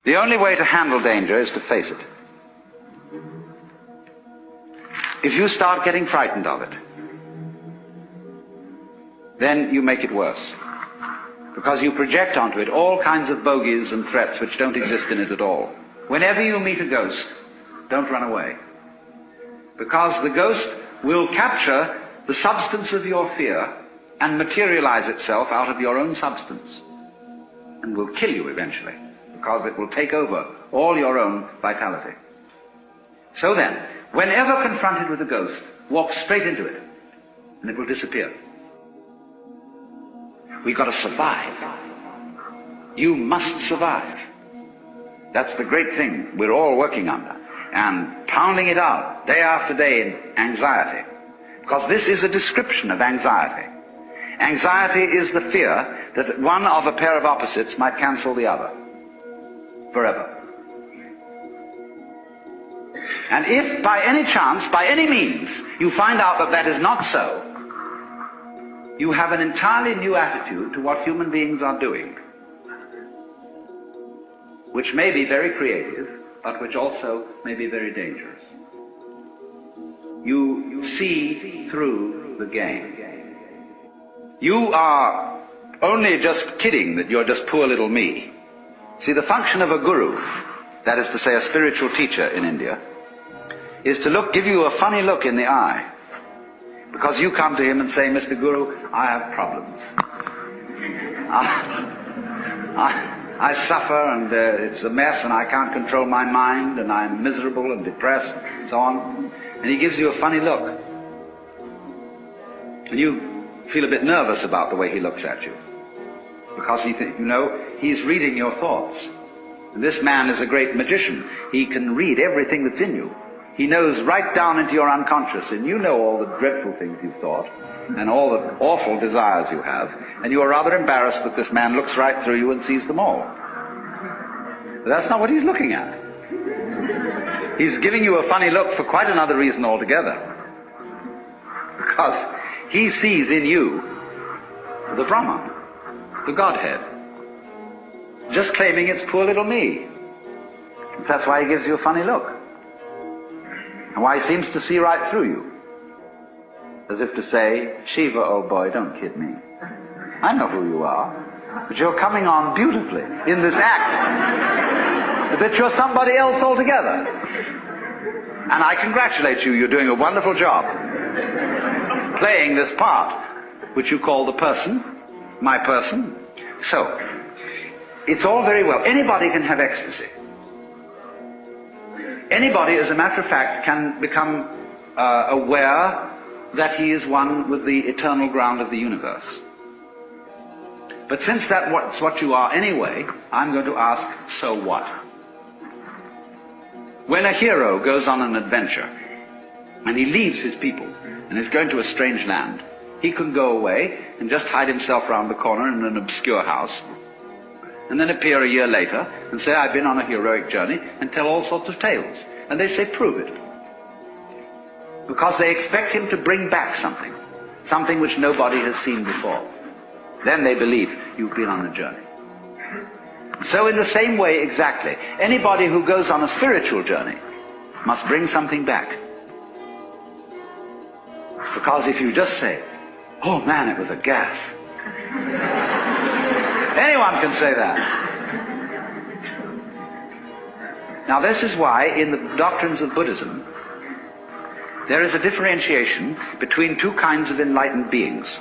The only way to handle danger is to face it. If you start getting frightened of it, then you make it worse. Because you project onto it all kinds of bogies and threats which don't exist in it at all. Whenever you meet a ghost, don't run away. Because the ghost will capture the substance of your fear and materialize itself out of your own substance. And will kill you eventually. Because it will take over all your own vitality. So then, whenever confronted with a ghost, walk straight into it. And it will disappear. We've got to survive. You must survive. That's the great thing we're all working under. And pounding it out day after day in anxiety. Because this is a description of anxiety. Anxiety is the fear that one of a pair of opposites might cancel the other. Forever. And if by any chance, by any means, you find out that that is not so, you have an entirely new attitude to what human beings are doing, which may be very creative, but which also may be very dangerous. You see through the game. You are only just kidding that you're just poor little me. See, the function of a guru, that is to say a spiritual teacher in India, is to give you a funny look in the eye. Because you come to him and say, Mr. Guru, I have problems. I suffer and it's a mess and I can't control my mind and I'm miserable and depressed and so on. And he gives you a funny look. And you feel a bit nervous about the way he looks at you. Because he's reading your thoughts. And this man is a great magician. He can read everything that's in you. He knows right down into your unconscious, and you know all the dreadful things you've thought, and all the awful desires you have, and you are rather embarrassed that this man looks right through you and sees them all. But that's not what he's looking at. He's giving you a funny look for quite another reason altogether. Because he sees in you the Brahman, the Godhead, just claiming it's poor little me. That's why he gives you a funny look. And why he seems to see right through you. As if to say, Shiva, old boy, don't kid me. I know who you are. But you're coming on beautifully in this act. That you're somebody else altogether. And I congratulate you. You're doing a wonderful job. Playing this part, which you call the person, my person. So, it's all very well. Anybody can have ecstasy. Anybody, as a matter of fact, can become aware that he is one with the eternal ground of the universe. But since that's what you are anyway, I'm going to ask, so what? When a hero goes on an adventure, and he leaves his people, and is going to a strange land, he can go away and just hide himself round the corner in an obscure house, and then appear a year later and say, I've been on a heroic journey, and tell all sorts of tales. And they say, prove it. Because they expect him to bring back something which nobody has seen before. Then they believe you've been on a journey. So in the same way, exactly, anybody who goes on a spiritual journey must bring something back. Because if you just say, oh man, it was a gas. Anyone can say that. Now this is why in the doctrines of Buddhism there is a differentiation between two kinds of enlightened beings.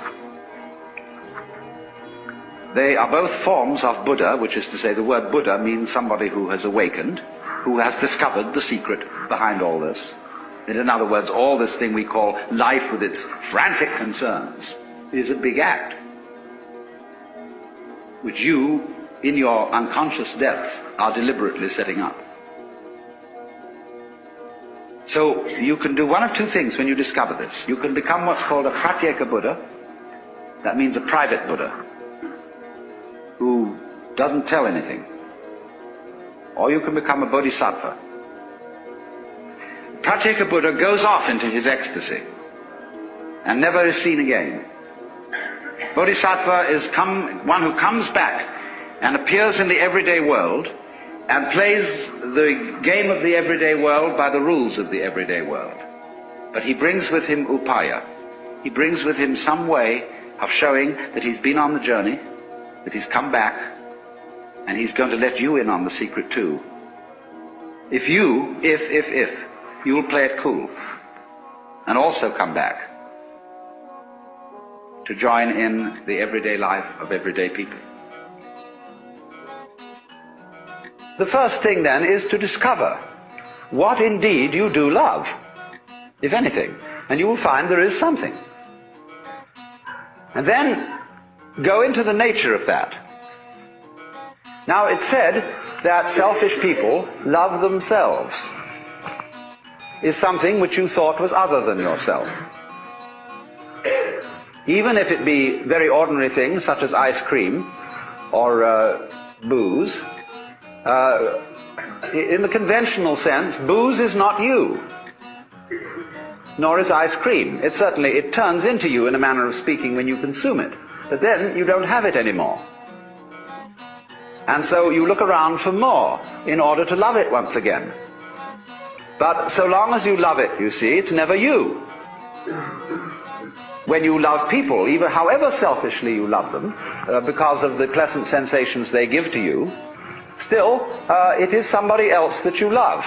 They are both forms of Buddha, which is to say the word Buddha means somebody who has awakened, who has discovered the secret behind all this. In other words, all this thing we call life with its frantic concerns is a big act, which you, in your unconscious depths, are deliberately setting up. So you can do one of two things when you discover this. You can become what's called a pratyeka Buddha. That means a private Buddha, who doesn't tell anything. Or you can become a bodhisattva. Pratyeka Buddha goes off into his ecstasy and never is seen again. Bodhisattva is one who comes back and appears in the everyday world and plays the game of the everyday world by the rules of the everyday world. But he brings with him upaya. He brings with him some way of showing that he's been on the journey, that he's come back, and he's going to let you in on the secret too. If you'll play it cool and also come back to join in the everyday life of everyday people. The first thing then is to discover what indeed you do love, if anything, and you will find there is something. And then go into the nature of that. Now it's said that selfish people love themselves is something which you thought was other than yourself. Even if it be very ordinary things such as ice cream or booze, in the conventional sense, booze is not you, nor is ice cream. It turns into you in a manner of speaking when you consume it, but then you don't have it anymore. And so you look around for more in order to love it once again. But so long as you love it, you see, it's never you. When you love people, even however selfishly you love them, because of the pleasant sensations they give to you, still, it is somebody else that you love.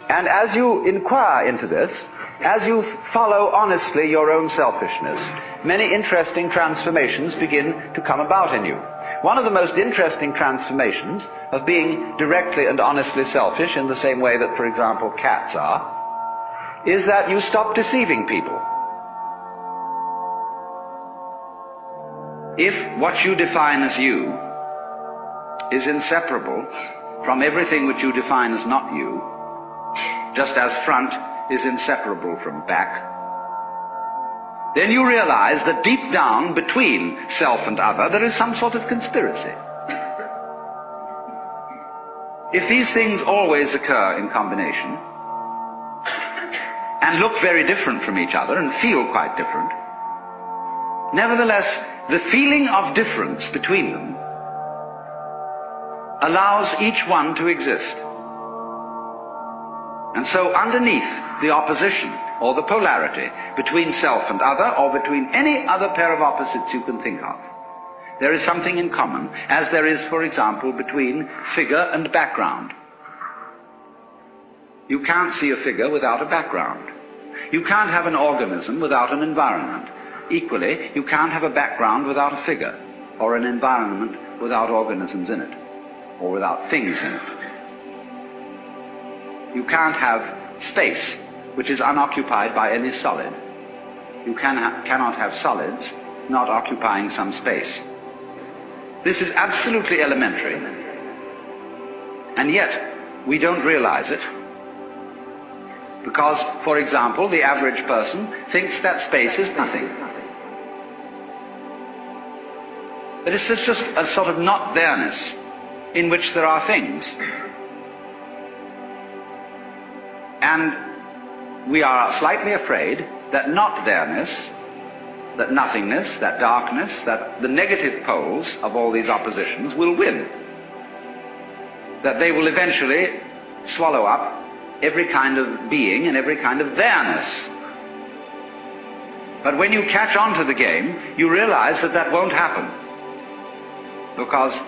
And as you inquire into this, as you follow honestly your own selfishness, many interesting transformations begin to come about in you. One of the most interesting transformations of being directly and honestly selfish, in the same way that, for example, cats are, is that you stop deceiving people. If what you define as you is inseparable from everything which you define as not you, just as front is inseparable from back, then you realize that deep down between self and other there is some sort of conspiracy. If these things always occur in combination and look very different from each other and feel quite different, nevertheless the feeling of difference between them allows each one to exist. And so underneath the opposition or the polarity between self and other, or between any other pair of opposites you can think of, there is something in common, as there is, for example, between figure and background. You can't see a figure without a background. You can't have an organism without an environment. Equally, you can't have a background without a figure, or an environment without organisms in it, or without things in it. You can't have space which is unoccupied by any solid. You cannot have solids not occupying some space. This is absolutely elementary, and yet we don't realize it, because, for example, the average person thinks that space is nothing. That it's just a sort of not there-ness in which there are things. And we are slightly afraid that not there-ness, that nothingness, that darkness, that the negative poles of all these oppositions will win. That they will eventually swallow up every kind of being and every kind of there-ness. But when you catch on to the game, you realize that that won't happen. Because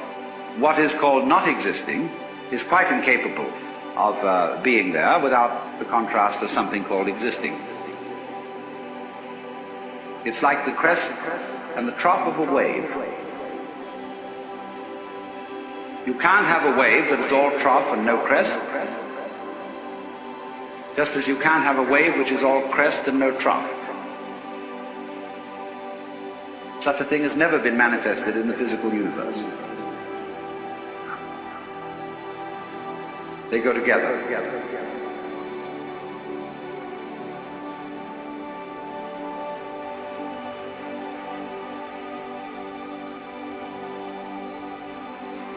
what is called not existing is quite incapable of being there without the contrast of something called existing. It's like the crest and the trough of a wave. You can't have a wave that is all trough and no crest, just as you can't have a wave which is all crest and no trough. Such a thing has never been manifested in the physical universe. They go together.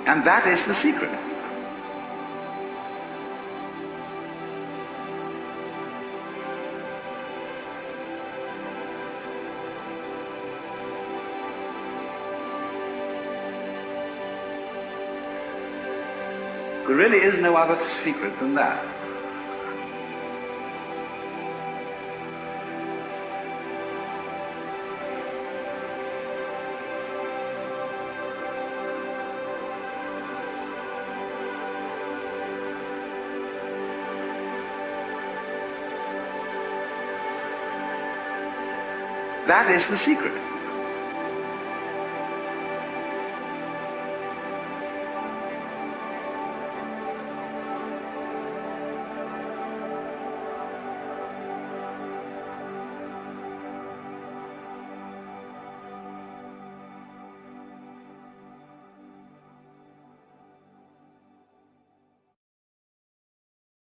And that is the secret. There really is no other secret than that. That is the secret.